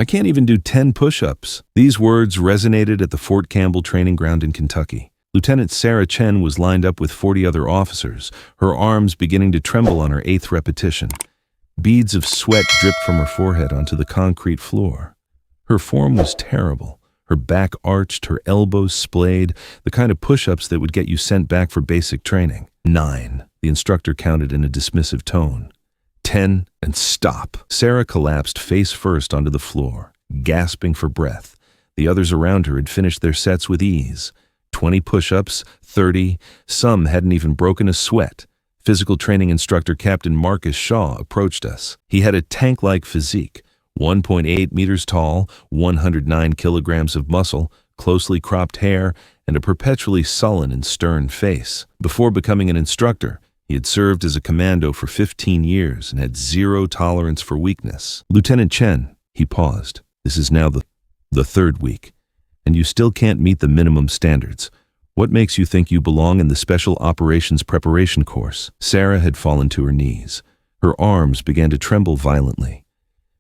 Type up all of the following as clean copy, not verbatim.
I can't even do 10 push-ups." These words resonated at the Fort Campbell training ground in Kentucky. Lieutenant Chen was lined up with 40 other officers, her arms beginning to tremble on her 8th repetition. Beads of sweat dripped from her forehead onto the concrete floor. Her form was terrible. Her back arched, her elbows splayed, the kind of push-ups that would get you sent back for basic training. 9, the instructor counted in a dismissive tone. 10, and stop. Sarah collapsed face first onto the floor, gasping for breath. The others around her had finished their sets with ease. 20 push-ups, 30, some hadn't even broken a sweat. Physical training instructor Captain Marcus Shaw approached us. He had a tank-like physique, 1.8 meters tall, 109 kilograms of muscle, closely cropped hair, and a perpetually sullen and stern face. Before becoming an instructor, he had served as a commando for 15 years and had zero tolerance for weakness. "Lieutenant Chen," he paused. "This is now the 3rd week, and you still can't meet the minimum standards. What makes you think you belong in the Special Operations Preparation course?" Sarah had fallen to her knees. Her arms began to tremble violently.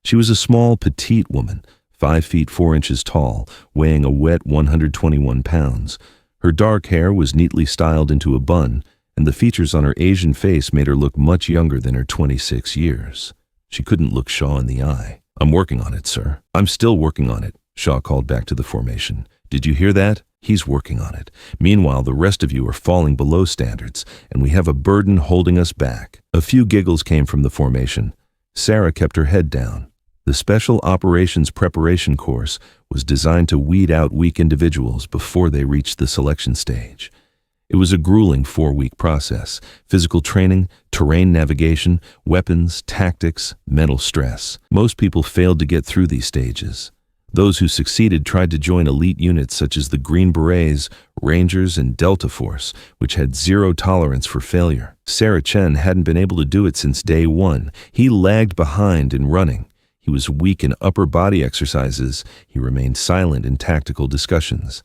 She was a small, petite woman, 5 feet 4 inches tall, weighing a wet 121 pounds. Her dark hair was neatly styled into a bun, and the features on her Asian face made her look much younger than her 26 years. She couldn't look Shaw in the eye. "I'm working on it, sir." "I'm still working on it," Shaw called back to the formation. "Did you hear that? He's working on it. Meanwhile, the rest of you are falling below standards, and we have a burden holding us back." A few giggles came from the formation. Sarah kept her head down. The Special Operations Preparation course was designed to weed out weak individuals before they reached the selection stage. It was a grueling 4-week process: physical training, terrain navigation, weapons, tactics, mental stress. Most people failed to get through these stages. Those who succeeded tried to join elite units such as the Green Berets, Rangers, and Delta Force, which had zero tolerance for failure. Chen hadn't been able to do it since day 1. He lagged behind in running. He was weak in upper body exercises. He remained silent in tactical discussions.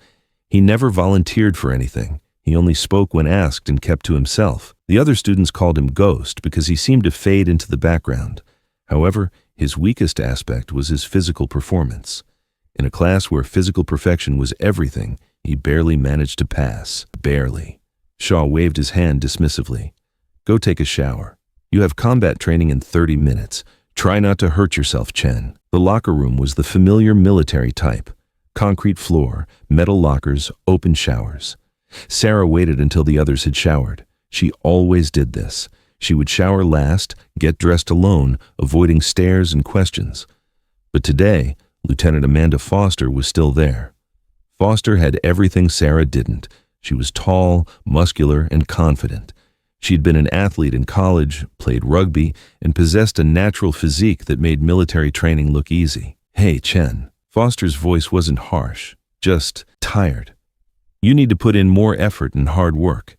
He never volunteered for anything. He only spoke when asked and kept to himself. The other students called him Ghost because he seemed to fade into the background. However, his weakest aspect was his physical performance. In a class where physical perfection was everything, he barely managed to pass. Barely. Shaw waved his hand dismissively. "Go take a shower. You have combat training in 30 minutes. Try not to hurt yourself, Chen." The locker room was the familiar military type. Concrete floor, metal lockers, open showers. Sarah waited until the others had showered. She always did this. She would shower last, get dressed alone, avoiding stares and questions. But today, Lieutenant Amanda Foster was still there. Foster had everything Sarah didn't. She was tall, muscular, and confident. She'd been an athlete in college, played rugby, and possessed a natural physique that made military training look easy. "Hey, Chen." Foster's voice wasn't harsh, just tired. "You need to put in more effort and hard work.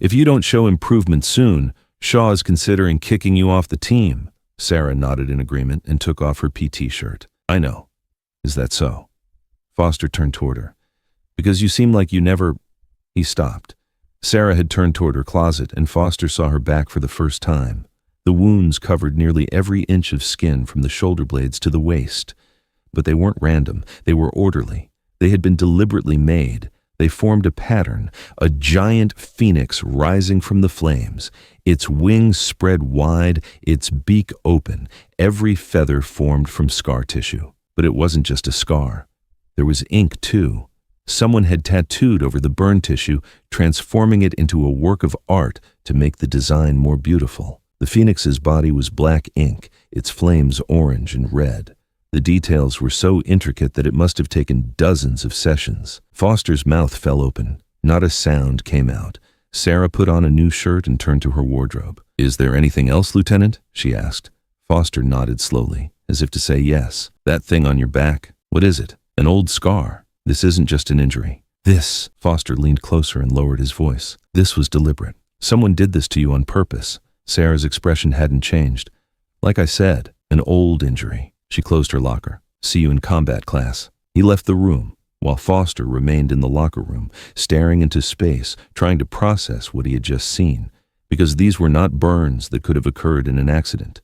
If you don't show improvement soon, Shaw is considering kicking you off the team." Sarah nodded in agreement and took off her PT shirt. "I know. Is that so?" Foster turned toward her. "Because you seem like you never—" He stopped. Sarah had turned toward her closet, and Foster saw her back for the first time. The wounds covered nearly every inch of skin from the shoulder blades to the waist. But they weren't random. They were orderly. They had been deliberately made. They formed a pattern, a giant phoenix rising from the flames. Its wings spread wide, its beak open, every feather formed from scar tissue. But it wasn't just a scar. There was ink, too. Someone had tattooed over the burn tissue, transforming it into a work of art to make the design more beautiful. The phoenix's body was black ink, its flames orange and red. The details were so intricate that it must have taken dozens of sessions. Foster's mouth fell open. Not a sound came out. Sarah put on a new shirt and turned to her wardrobe. "Is there anything else, Lieutenant?" she asked. Foster nodded slowly, as if to say yes. "That thing on your back, what is it? An old scar. This isn't just an injury. This," Foster leaned closer and lowered his voice, "this was deliberate. Someone did this to you on purpose." Sarah's expression hadn't changed. "Like I said, an old injury." She closed her locker. "See you in combat class." He left the room, while Foster remained in the locker room, staring into space, trying to process what he had just seen, because these were not burns that could have occurred in an accident.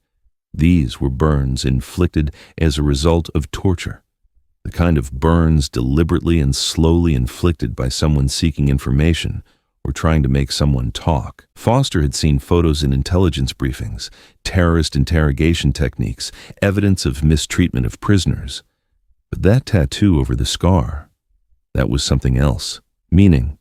These were burns inflicted as a result of torture. The kind of burns deliberately and slowly inflicted by someone seeking information or trying to make someone talk. Foster had seen photos in intelligence briefings, terrorist interrogation techniques, evidence of mistreatment of prisoners. But that tattoo over the scar, that was something else. Meaning,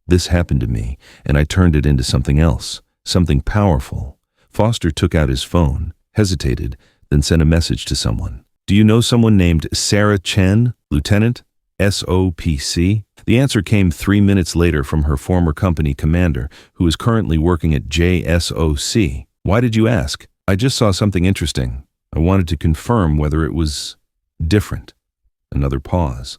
this happened to me, and I turned it into something else, something powerful. Foster took out his phone, hesitated, then sent a message to someone. "Do you know someone named Sarah Chen, Lieutenant? SOPC?" The answer came 3 minutes later from her former company commander, who is currently working at JSOC. "Why did you ask?" "I just saw something interesting. I wanted to confirm whether it was different." Another pause.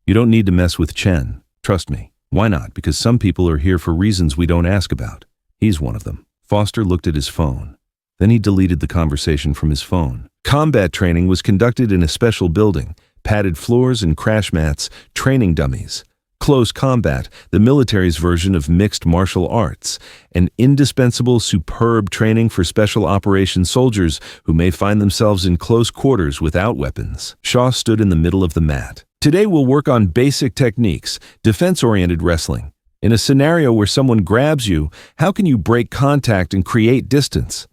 "You don't need to mess with Chen. Trust me." "Why not?" "Because some people are here for reasons we don't ask about. He's one of them." Foster looked at his phone. Then he deleted the conversation from his phone. Combat training was conducted in a special building, padded floors and crash mats, training dummies. Close combat, the military's version of mixed martial arts, an indispensable, superb training for special operations soldiers who may find themselves in close quarters without weapons. Shaw stood in the middle of the mat. "Today we'll work on basic techniques, defense-oriented wrestling. In a scenario where someone grabs you, how can you break contact and create distance?"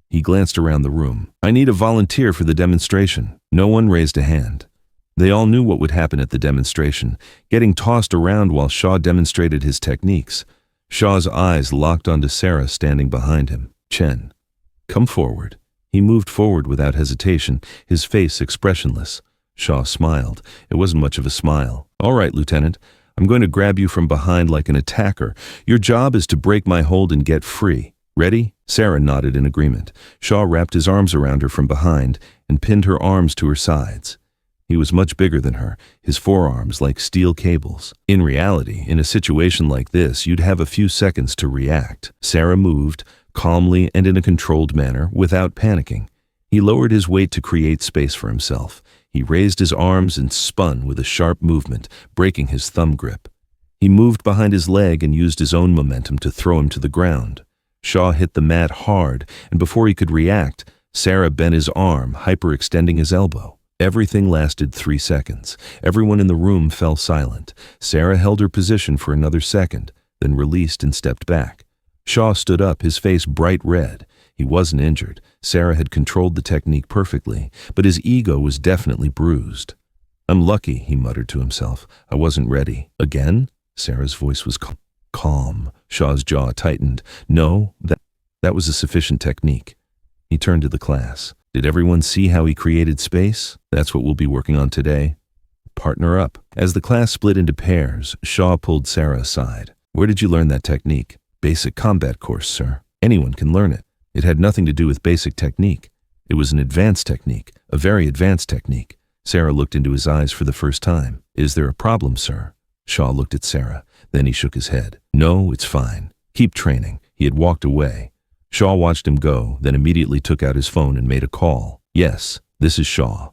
He glanced around the room. "I need a volunteer for the demonstration." No one raised a hand. They all knew what would happen at the demonstration, getting tossed around while Shaw demonstrated his techniques. Shaw's eyes locked onto Sarah standing behind him. "Chen, come forward." He moved forward without hesitation, his face expressionless. Shaw smiled. It wasn't much of a smile. "All right, Lieutenant. I'm going to grab you from behind like an attacker. Your job is to break my hold and get free. Ready?" Sarah nodded in agreement. Shaw wrapped his arms around her from behind and pinned her arms to her sides. He was much bigger than her, his forearms like steel cables. In reality, in a situation like this, you'd have a few seconds to react. Sarah moved, calmly and in a controlled manner, without panicking. He lowered his weight to create space for himself. He raised his arms and spun with a sharp movement, breaking his thumb grip. He moved behind his leg and used his own momentum to throw him to the ground. Shaw hit the mat hard, and before he could react, Sarah bent his arm, hyperextending his elbow. Everything lasted 3 seconds. Everyone in the room fell silent. Sarah held her position for another second, then released and stepped back. Shaw stood up, his face bright red. He wasn't injured. Sarah had controlled the technique perfectly, but his ego was definitely bruised. "I'm lucky," he muttered to himself. "I wasn't ready." "Again?" Sarah's voice was calm. Shaw's jaw tightened. "No, that was a sufficient technique." He turned to the class. "Did everyone see how he created space? That's what we'll be working on today. Partner up." As the class split into pairs, Shaw pulled Sarah aside. "Where did you learn that technique?" "Basic combat course, sir. Anyone can learn it." It had nothing to do with basic technique. It was an advanced technique, a very advanced technique. Sarah looked into his eyes for the first time. "Is there a problem, sir?" Shaw looked at Sarah. Then he shook his head. "No, it's fine. Keep training." He had walked away. Shaw watched him go, then immediately took out his phone and made a call. "Yes, this is Shaw.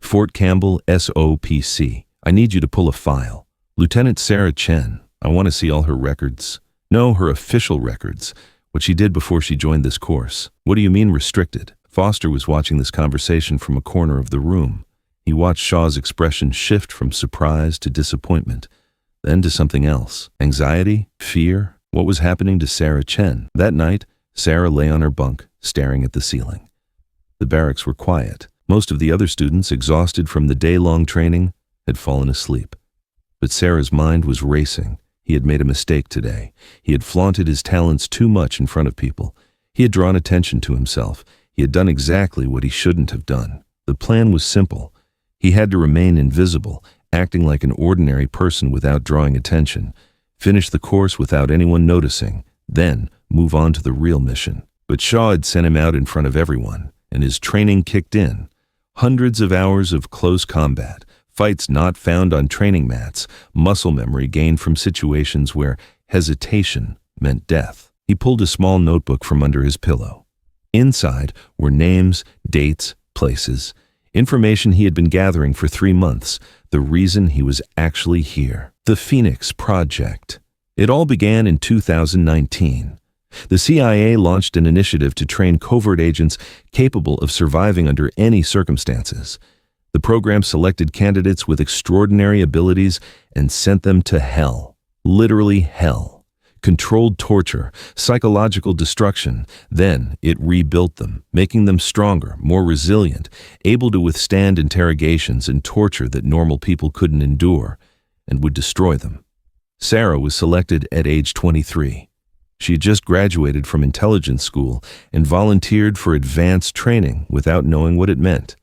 Fort Campbell, SOPC. I need you to pull a file. Lieutenant Sarah Chen. I want to see all her records. No, her official records. What she did before she joined this course." "What do you mean restricted?" Foster was watching this conversation from a corner of the room. He watched Shaw's expression shift from surprise to disappointment, then to something else. Anxiety? Fear? What was happening to Sarah Chen? That night, Sarah lay on her bunk, staring at the ceiling. The barracks were quiet. Most of the other students, exhausted from the day-long training, had fallen asleep. But Sarah's mind was racing. He had made a mistake today. He had flaunted his talents too much in front of people. He had drawn attention to himself. He had done exactly what he shouldn't have done. The plan was simple. He had to remain invisible, acting like an ordinary person without drawing attention, finish the course without anyone noticing, then move on to the real mission. But Shaw had sent him out in front of everyone, and his training kicked in. Hundreds of hours of close combat, fights not found on training mats, muscle memory gained from situations where hesitation meant death. He pulled a small notebook from under his pillow. Inside were names, dates, places, information he had been gathering for 3 months, the reason he was actually here. The Phoenix Project. It all began in 2019. The CIA launched an initiative to train covert agents capable of surviving under any circumstances. The program selected candidates with extraordinary abilities and sent them to hell. Literally hell. Controlled torture, psychological destruction. Then it rebuilt them, making them stronger, more resilient, able to withstand interrogations and torture that normal people couldn't endure, and would destroy them. Sarah was selected at age 23. She had just graduated from intelligence school and volunteered for advanced training without knowing what it meant.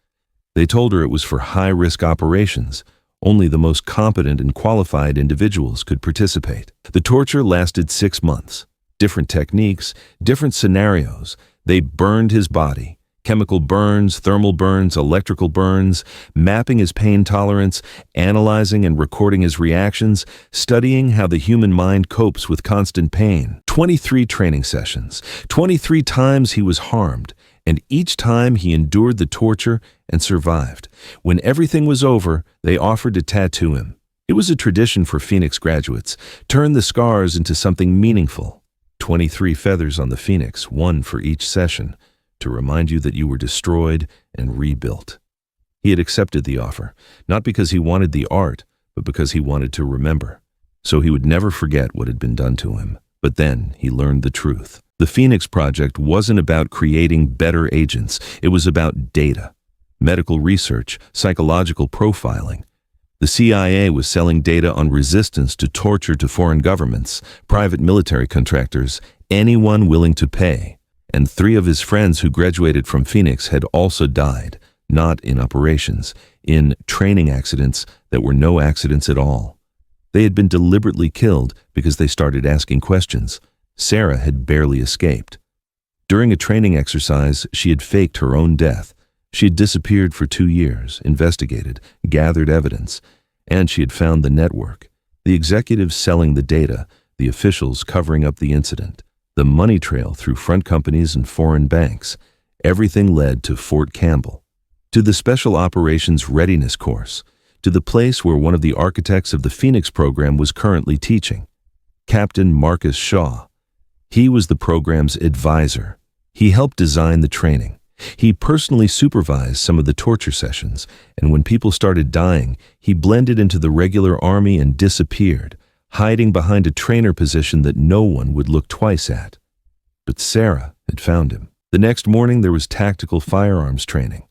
They told her it was for high-risk operations. Only the most competent and qualified individuals could participate. The torture lasted 6 months. Different techniques, different scenarios. They burned his body. Chemical burns, thermal burns, electrical burns, mapping his pain tolerance, analyzing and recording his reactions, studying how the human mind copes with constant pain. 23 training sessions. 23 times he was harmed, and each time he endured the torture and survived. When everything was over, they offered to tattoo him. It was a tradition for Phoenix graduates. Turn the scars into something meaningful. 23 feathers on the Phoenix, one for each session, to remind you that you were destroyed and rebuilt. He had accepted the offer, not because he wanted the art, but because he wanted to remember. So he would never forget what had been done to him. But then he learned the truth. The Phoenix Project wasn't about creating better agents. It was about data, medical research, psychological profiling. The CIA was selling data on resistance to torture to foreign governments, private military contractors, anyone willing to pay. And 3 of his friends who graduated from Phoenix had also died, not in operations, in training accidents that were no accidents at all. They had been deliberately killed because they started asking questions. Sarah had barely escaped. During a training exercise, she had faked her own death. She had disappeared for 2 years, investigated, gathered evidence, and she had found the network, the executives selling the data, the officials covering up the incident. The money trail through front companies and foreign banks. Everything led to Fort Campbell, to the Special Operations Readiness Course, to the place where one of the architects of the Phoenix program was currently teaching, Captain Marcus Shaw. He was the program's advisor. He helped design the training. He personally supervised some of the torture sessions, and when people started dying, he blended into the regular army and disappeared, hiding behind a trainer position that no one would look twice at. But Sarah had found him. The next morning there was tactical firearms training,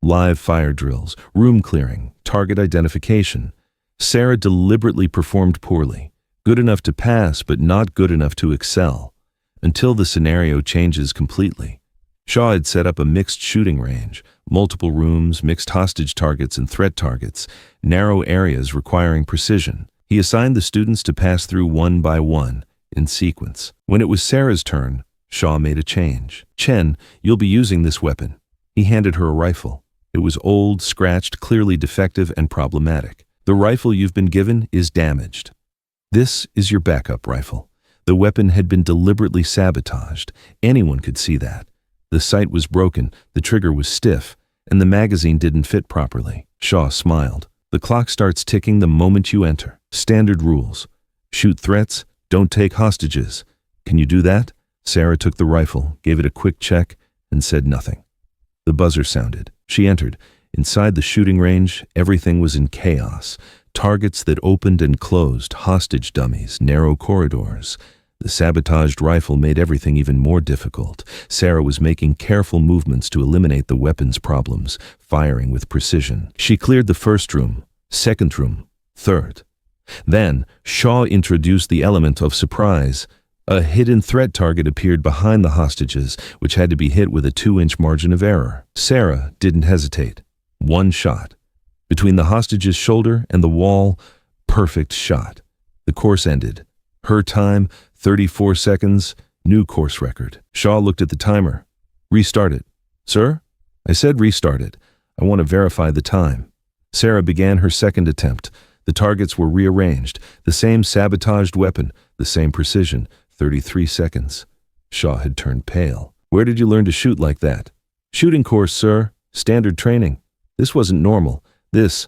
live fire drills, room clearing, target identification. Sarah deliberately performed poorly, good enough to pass but not good enough to excel, until the scenario changes completely. Shaw had set up a mixed shooting range, multiple rooms, mixed hostage targets and threat targets, narrow areas requiring precision. He assigned the students to pass through one by one, in sequence. When it was Sarah's turn, Shaw made a change. "Chen, you'll be using this weapon." He handed her a rifle. It was old, scratched, clearly defective and problematic. "The rifle you've been given is damaged. This is your backup rifle." The weapon had been deliberately sabotaged. Anyone could see that. The sight was broken, the trigger was stiff, and the magazine didn't fit properly. Shaw smiled. "The clock starts ticking the moment you enter. Standard rules. Shoot threats, don't take hostages. Can you do that?" Sarah took the rifle, gave it a quick check, and said nothing. The buzzer sounded. She entered. Inside the shooting range, everything was in chaos. Targets that opened and closed, hostage dummies, narrow corridors. The sabotaged rifle made everything even more difficult. Sarah was making careful movements to eliminate the weapon's problems, firing with precision. She cleared the first room, second room, third. Then, Shaw introduced the element of surprise. A hidden threat target appeared behind the hostages, which had to be hit with a 2-inch margin of error. Sarah didn't hesitate. One shot. Between the hostage's shoulder and the wall, perfect shot. The course ended. Her time, 34 seconds, new course record. Shaw looked at the timer. "Restart it." "Sir?" "I said restart it. I want to verify the time." Sarah began her second attempt. The targets were rearranged. The same sabotaged weapon, the same precision, 33 seconds. Shaw had turned pale. "Where did you learn to shoot like that?" "Shooting course, sir. Standard training. This wasn't normal. This..."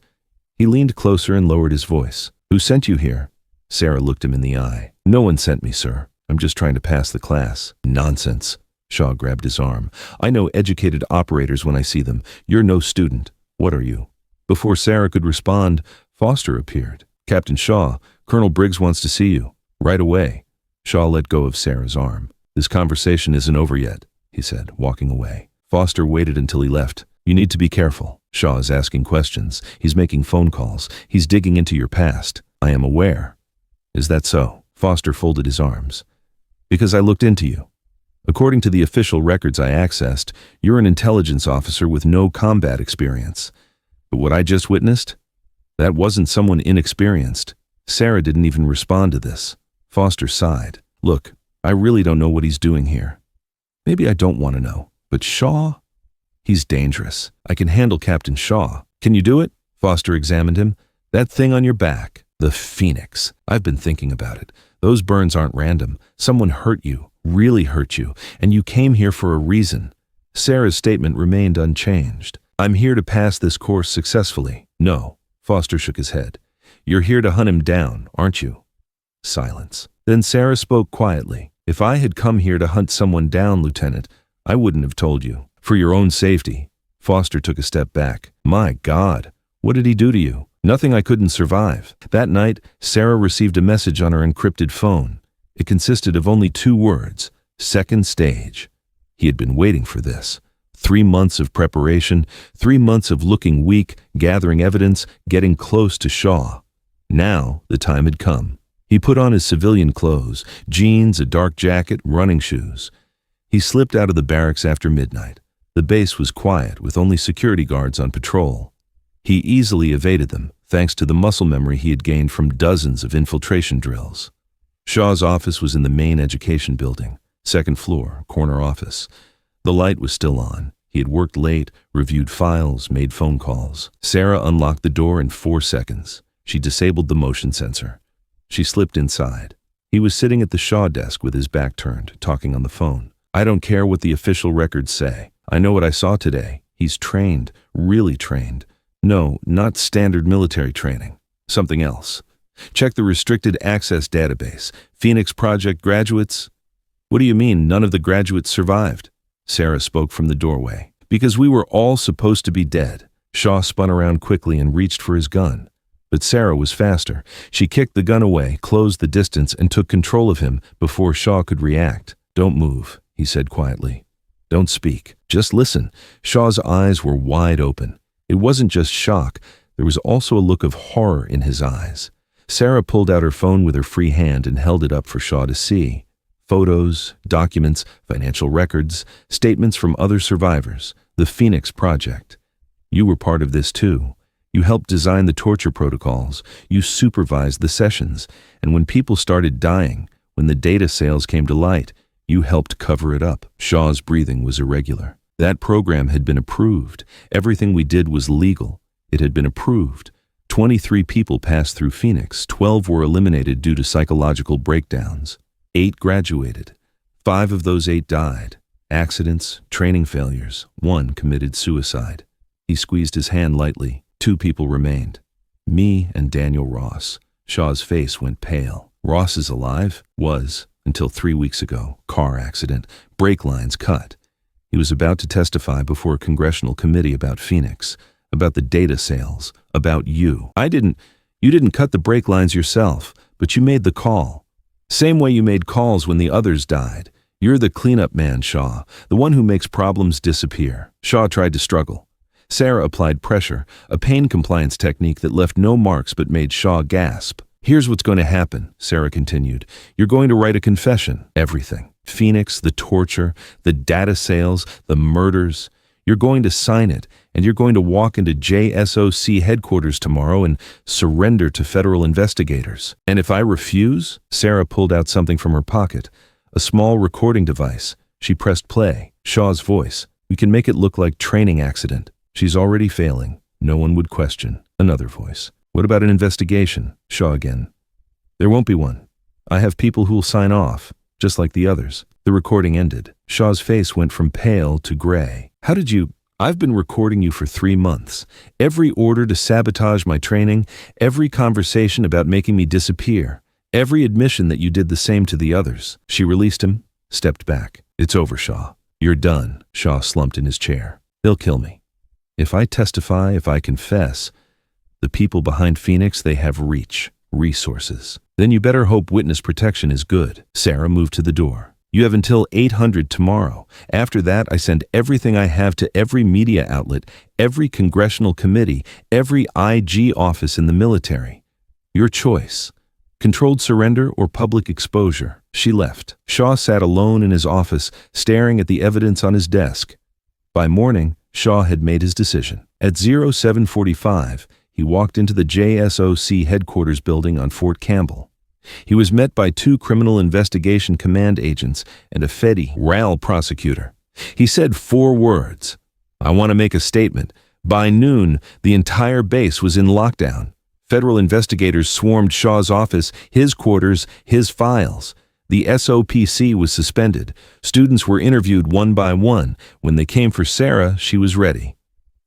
He leaned closer and lowered his voice. "Who sent you here?" Sarah looked him in the eye. "No one sent me, sir. I'm just trying to pass the class. Nonsense. Shaw grabbed his arm. I know educated operators when I see them. You're no student. What are you? Before Sarah could respond, Foster appeared. Captain Shaw, Colonel Briggs wants to see you. Right away. Shaw let go of Sarah's arm. This conversation isn't over yet, he said, walking away. Foster waited until he left. You need to be careful. Shaw is asking questions. He's making phone calls. He's digging into your past. I am aware. Is that so? Foster folded his arms. Because I looked into you. According to the official records I accessed, you're an intelligence officer with no combat experience. But what I just witnessed? That wasn't someone inexperienced. Sarah didn't even respond to this. Foster sighed. Look, I really don't know what he's doing here. Maybe I don't want to know. But Shaw? He's dangerous. I can handle Captain Shaw. Can you do it? Foster examined him. That thing on your back. The Phoenix. I've been thinking about it. Those burns aren't random. Someone hurt you, really hurt you, and you came here for a reason. Sarah's statement remained unchanged. I'm here to pass this course successfully. No. Foster shook his head. You're here to hunt him down, aren't you? Silence. Then Sarah spoke quietly. If I had come here to hunt someone down, Lieutenant, I wouldn't have told you. For your own safety. Foster took a step back. My God, what did he do to you? Nothing I couldn't survive. That night, Sarah received a message on her encrypted phone. It consisted of only 2 words, second stage. He had been waiting for this. 3 months of preparation, 3 months of looking weak, gathering evidence, getting close to Shaw. Now the time had come. He put on his civilian clothes, jeans, a dark jacket, running shoes. He slipped out of the barracks after midnight. The base was quiet, with only security guards on patrol. He easily evaded them, thanks to the muscle memory he had gained from dozens of infiltration drills. Shaw's office was in the main education building, 2nd floor, corner office. The light was still on. He had worked late, reviewed files, made phone calls. Sarah unlocked the door in 4 seconds. She disabled the motion sensor. She slipped inside. He was sitting at the Shaw desk with his back turned, talking on the phone. I don't care what the official records say. I know what I saw today. He's trained, really trained. No, not standard military training. Something else. Check the restricted access database. Phoenix Project graduates. What do you mean none of the graduates survived? Sarah spoke from the doorway. Because we were all supposed to be dead. Shaw spun around quickly and reached for his gun. But Sarah was faster. She kicked the gun away, closed the distance, and took control of him before Shaw could react. Don't move, he said quietly. Don't speak. Just listen. Shaw's eyes were wide open. It wasn't just shock. There was also a look of horror in his eyes. Sarah pulled out her phone with her free hand and held it up for Shaw to see. Photos, documents, financial records, statements from other survivors. The Phoenix Project. You were part of this too. You helped design the torture protocols. You supervised the sessions. And when people started dying, when the data sales came to light, you helped cover it up. Shaw's breathing was irregular. That program had been approved. Everything we did was legal. It had been approved. 23 people passed through Phoenix. 12 were eliminated due to psychological breakdowns. 8 graduated. 5 of those 8 died. Accidents, training failures. 1 committed suicide. He squeezed his hand lightly. 2 people remained. Me and Daniel Ross. Shaw's face went pale. Ross is alive? Was, until 3 weeks ago. Car accident. Brake lines cut. He was about to testify before a congressional committee about Phoenix, about the data sales, about you. You didn't cut the brake lines yourself, but you made the call. Same way you made calls when the others died. You're the cleanup man, Shaw, the one who makes problems disappear. Shaw tried to struggle. Sarah applied pressure, a pain compliance technique that left no marks but made Shaw gasp. Here's what's going to happen, Sarah continued. You're going to write a confession. Everything. Phoenix, the torture, the data sales, the murders. You're going to sign it, and you're going to walk into JSOC headquarters tomorrow and surrender to federal investigators. And if I refuse? Sarah pulled out something from her pocket, a small recording device. She pressed play. Shaw's voice. We can make it look like training accident. She's already failing. No one would question. Another voice. What about an investigation? Shaw again. There won't be one. I have people who'll sign off. Just like the others. The recording ended. Shaw's face went from pale to gray. How did you... I've been recording you for 3 months. Every order to sabotage my training, every conversation about making me disappear, Every admission that you did the same to the others. She released him, stepped back. It's over, Shaw. You're done. Shaw slumped in his chair. They'll kill me. If I testify, if I confess, the people behind Phoenix, they have reach, resources. Then you better hope witness protection is good. Sarah moved to the door. You have until 800 tomorrow. After that, I send everything I have to every media outlet, every congressional committee, every IG office in the military. Your choice. Controlled surrender or public exposure. She left. Shaw sat alone in his office, staring at the evidence on his desk. By morning, Shaw had made his decision. At 0745, he walked into the JSOC headquarters building on Fort Campbell. He was met by 2 Criminal Investigation Command agents and a federal prosecutor. He said 4 words. I want to make a statement. By noon, the entire base was in lockdown. Federal investigators swarmed Shaw's office, his quarters, his files. The SOPC was suspended. Students were interviewed one by one. When they came for Sarah, she was ready.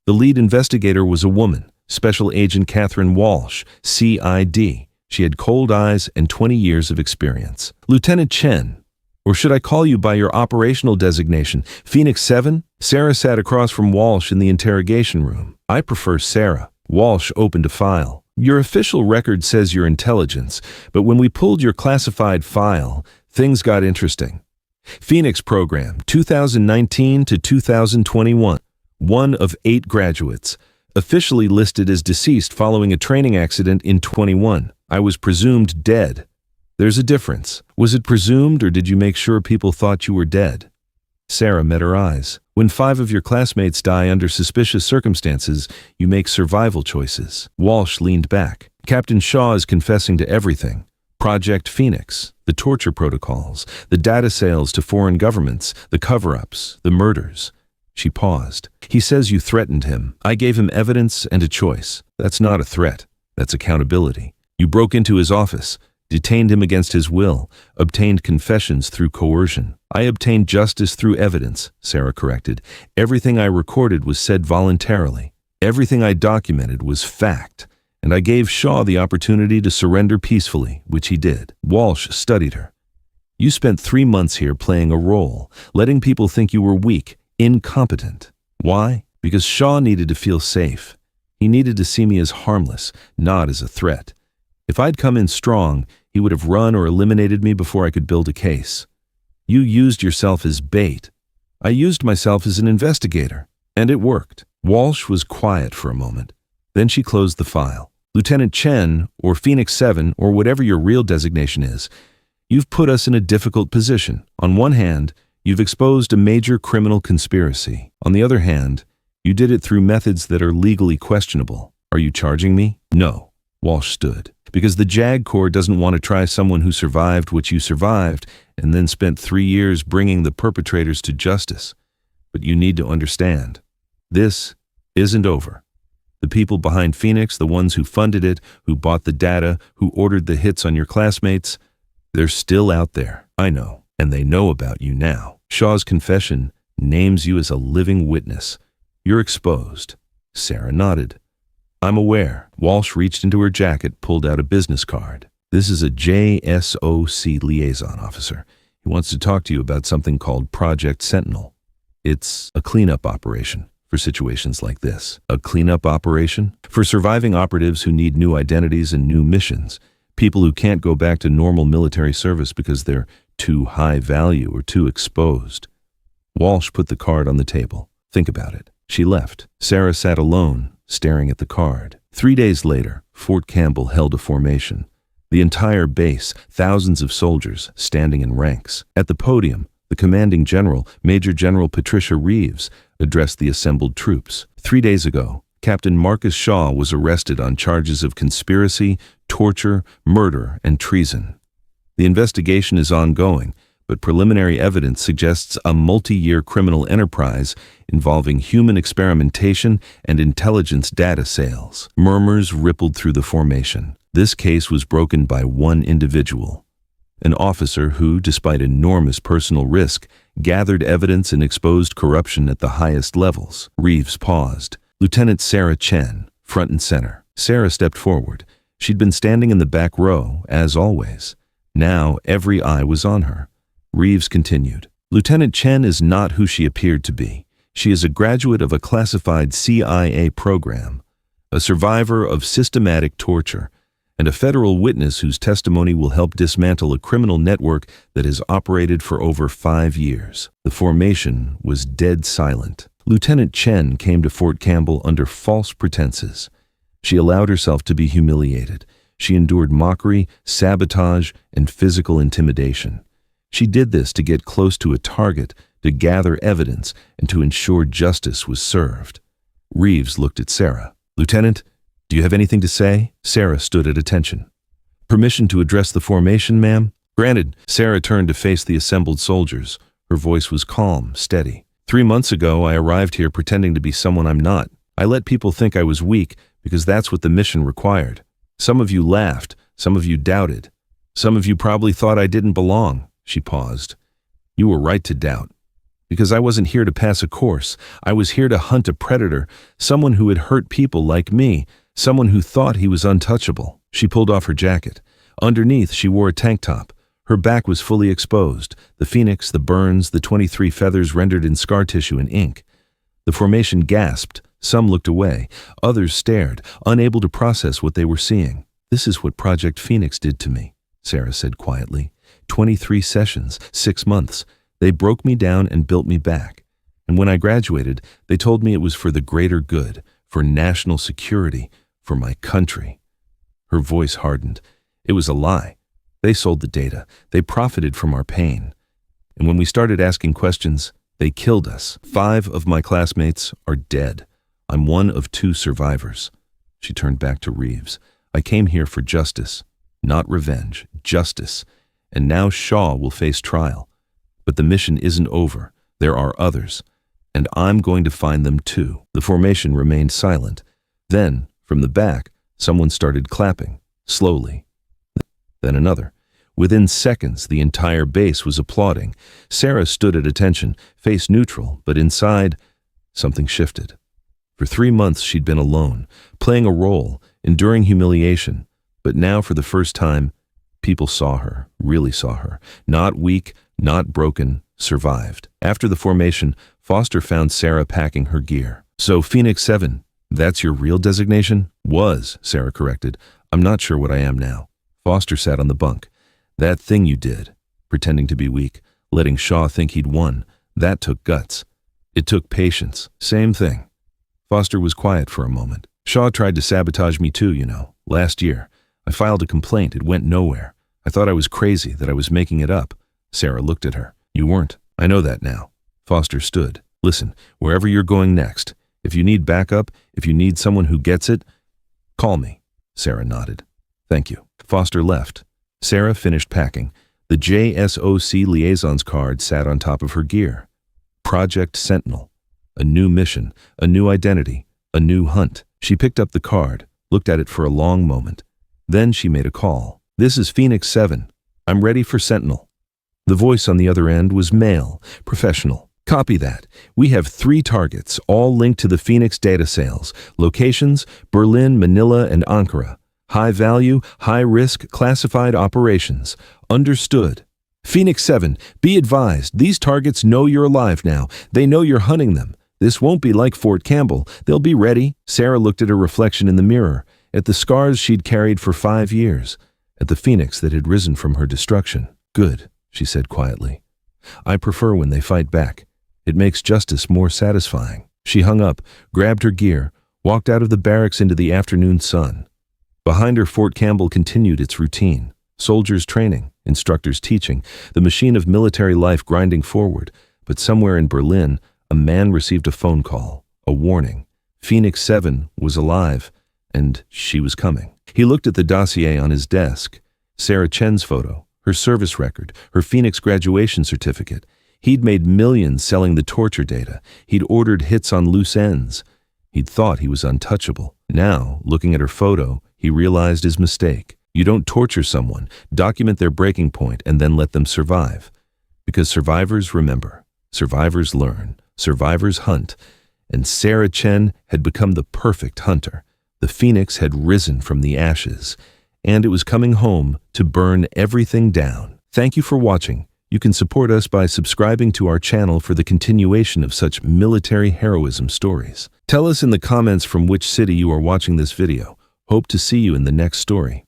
The lead investigator was a woman, Special Agent Catherine Walsh, CID. She had cold eyes and 20 years of experience. Lieutenant Chen, or should I call you by your operational designation, Phoenix 7? Sarah sat across from Walsh in the interrogation room. I prefer Sarah. Walsh opened a file. Your official record says you're intelligence, but when we pulled your classified file, things got interesting. Phoenix program, 2019 to 2021. 1 of 8 graduates. Officially listed as deceased following a training accident in 21. I was presumed dead. There's a difference. Was it presumed, or did you make sure people thought you were dead? Sarah met her eyes. When 5 of your classmates die under suspicious circumstances, you make survival choices. Walsh leaned back. Captain Shaw is confessing to everything. Project Phoenix, the torture protocols, the data sales to foreign governments, the cover-ups, the murders. She paused. He says you threatened him. I gave him evidence and a choice. That's not a threat. That's accountability. You broke into his office, detained him against his will, obtained confessions through coercion. I obtained justice through evidence, Sarah corrected. Everything I recorded was said voluntarily. Everything I documented was fact. And I gave Shaw the opportunity to surrender peacefully, which he did. Walsh studied her. You spent 3 months here playing a role, letting people think you were weak, incompetent. Why? Because Shaw needed to feel safe. He needed to see me as harmless, not as a threat. If I'd come in strong, he would have run or eliminated me before I could build a case. You used yourself as bait. I used myself as an investigator, and it worked. Walsh was quiet for a moment. Then she closed the file. Lieutenant Chen, or Phoenix 7, or whatever your real designation is, you've put us in a difficult position. On one hand, you've exposed a major criminal conspiracy. On the other hand, you did it through methods that are legally questionable. Are you charging me? No. Walsh stood. Because the JAG Corps doesn't want to try someone who survived what you survived and then spent 3 years bringing the perpetrators to justice. But you need to understand, this isn't over. The people behind Phoenix, the ones who funded it, who bought the data, who ordered the hits on your classmates, they're still out there. I know, and they know about you now. Shaw's confession names you as a living witness. You're exposed. Sarah nodded. I'm aware. Walsh reached into her jacket, pulled out a business card. This is a JSOC liaison officer. He wants to talk to you about something called Project Sentinel. It's a cleanup operation for situations like this. A cleanup operation? For surviving operatives who need new identities and new missions. People who can't go back to normal military service because they're too high value or too exposed. Walsh put the card on the table. Think about it. She left. Sarah sat alone, staring at the card. 3 days later, Fort Campbell held a formation. The entire base, thousands of soldiers, standing in ranks. At the podium, the commanding general, Major General Patricia Reeves, addressed the assembled troops. 3 days ago, Captain Marcus Shaw was arrested on charges of conspiracy, torture, murder, and treason. The investigation is ongoing, but preliminary evidence suggests a multi-year criminal enterprise involving human experimentation and intelligence data sales. Murmurs rippled through the formation. This case was broken by one individual, an officer who, despite enormous personal risk, gathered evidence and exposed corruption at the highest levels. Reeves paused. Lieutenant Sarah Chen, front and center. Sarah stepped forward. She'd been standing in the back row, as always. Now every eye was on her. Reeves continued. Lieutenant Chen is not who she appeared to be. She is a graduate of a classified CIA program, a survivor of systematic torture, and a federal witness whose testimony will help dismantle a criminal network that has operated for over 5 years. The formation was dead silent. Lieutenant Chen came to Fort Campbell under false pretenses. She allowed herself to be humiliated. She endured mockery, sabotage, and physical intimidation. She did this to get close to a target, to gather evidence, and to ensure justice was served. Reeves looked at Sarah. Lieutenant, do you have anything to say? Sarah stood at attention. Permission to address the formation, ma'am? Granted. Sarah turned to face the assembled soldiers. Her voice was calm, steady. 3 months ago, I arrived here pretending to be someone I'm not. I let people think I was weak because that's what the mission required. Some of you laughed. Some of you doubted. Some of you probably thought I didn't belong. She paused. You were right to doubt. Because I wasn't here to pass a course. I was here to hunt a predator, someone who had hurt people like me, someone who thought he was untouchable. She pulled off her jacket. Underneath, she wore a tank top. Her back was fully exposed, the phoenix, the burns, the 23 feathers rendered in scar tissue and ink. The formation gasped. Some looked away. Others stared, unable to process what they were seeing. This is what Project Phoenix did to me, Sarah said quietly. 23 sessions, 6 months. They broke me down and built me back. And when I graduated, they told me it was for the greater good, for national security, for my country. Her voice hardened. It was a lie. They sold the data. They profited from our pain. And when we started asking questions, they killed us. 5 of my classmates are dead. I'm one of 2 survivors. She turned back to Reeves. I came here for justice, not revenge, justice. And now Shaw will face trial. But the mission isn't over. There are others. And I'm going to find them too. The formation remained silent. Then, from the back, someone started clapping, slowly. Then another. Within seconds, the entire base was applauding. Sarah stood at attention, face neutral, but inside, something shifted. For 3 months, she'd been alone, playing a role, enduring humiliation. But now, for the first time, people saw her, really saw her. Not weak, not broken, survived. After the formation, Foster found Sarah packing her gear. So, Phoenix 7, that's your real designation? Was, Sarah corrected. I'm not sure what I am now. Foster sat on the bunk. That thing you did, pretending to be weak, letting Shaw think he'd won, that took guts. It took patience. Same thing. Foster was quiet for a moment. Shaw tried to sabotage me too, last year. I filed a complaint. It went nowhere. I thought I was crazy, that I was making it up. Sarah looked at her. You weren't. I know that now. Foster stood. Listen, wherever you're going next, if you need backup, if you need someone who gets it, call me. Sarah nodded. Thank you. Foster left. Sarah finished packing. The JSOC liaison's card sat on top of her gear. Project Sentinel. A new mission, a new identity, a new hunt. She picked up the card, looked at it for a long moment. Then she made a call. This is Phoenix 7. I'm ready for Sentinel. The voice on the other end was male, professional. Copy that. We have 3 targets, all linked to the Phoenix data sales. Locations, Berlin, Manila, and Ankara. High value, high risk, classified operations. Understood. Phoenix 7, be advised, these targets know you're alive now. They know you're hunting them. This won't be like Fort Campbell. They'll be ready. Sarah looked at her reflection in the mirror, at the scars she'd carried for 5 years, at the phoenix that had risen from her destruction. Good, she said quietly. I prefer when they fight back. It makes justice more satisfying. She hung up, grabbed her gear, walked out of the barracks into the afternoon sun. Behind her, Fort Campbell continued its routine. Soldiers training, instructors teaching, the machine of military life grinding forward. But somewhere in Berlin, a man received a phone call, a warning. Phoenix 7 was alive, and she was coming. He looked at the dossier on his desk. Sarah Chen's photo, her service record, her Phoenix graduation certificate. He'd made millions selling the torture data. He'd ordered hits on loose ends. He'd thought he was untouchable. Now, looking at her photo, he realized his mistake. You don't torture someone, document their breaking point, and then let them survive. Because survivors remember, survivors learn, survivors hunt, and Sarah Chen had become the perfect hunter, The phoenix had risen from the ashes, and it was coming home to burn everything down. Thank you for watching. You can support us by subscribing to our channel for the continuation of such military heroism stories. Tell us in the comments from which city you are watching this video. Hope to see you in the next story.